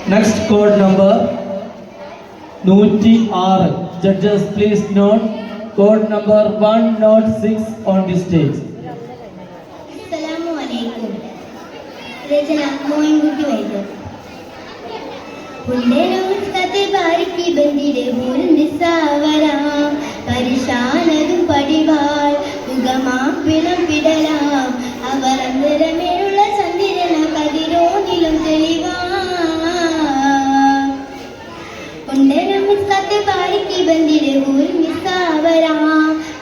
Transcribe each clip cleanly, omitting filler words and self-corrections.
Next code number 106. Judges, please note code number 106 on the stage. Assalamu alaikum. Rajana Moinguti Vaidya. Hundero uskate bariki bandire hulni savara parishanadu padival ugama pilam pidalam avarandara merula sandirana kadironilam teliva. Hundero uskate bariki bandire hulni savara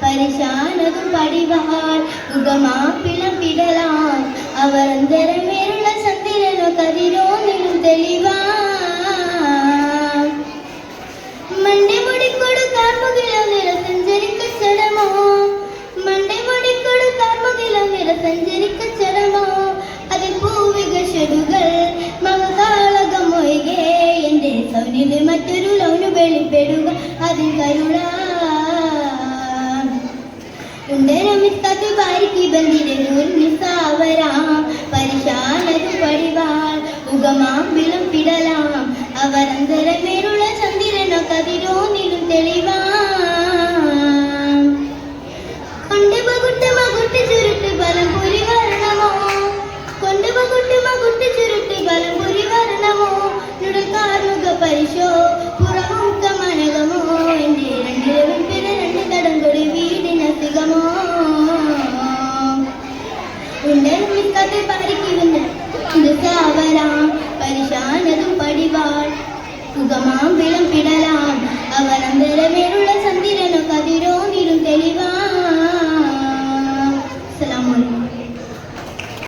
parishanadu padival ugama pilam pidalam avarandara merula sandirana kadironilam teliva. സഞ്ചരിക്കച്ചടമോ അതിൽ പൂവിക ഷെടുകൾ മകളകമൊഴികെ എൻ്റെ സൗനില് മറ്റൊരു ലൗന് വെളിപ്പെടുക അതിൽ കരുണ ഉണ്ടരമിത്താത്ത ബാരിക്ക് ബന്ധിരെ നിസാവരാ പരിശാനതു പടിവാൾ ഉഗമാമ്പിളം പിടലാം അവരന്തരമേരുള്ള ചന്ദ്രന കതിരോന്നിലും തെളിവാ. പരിശോ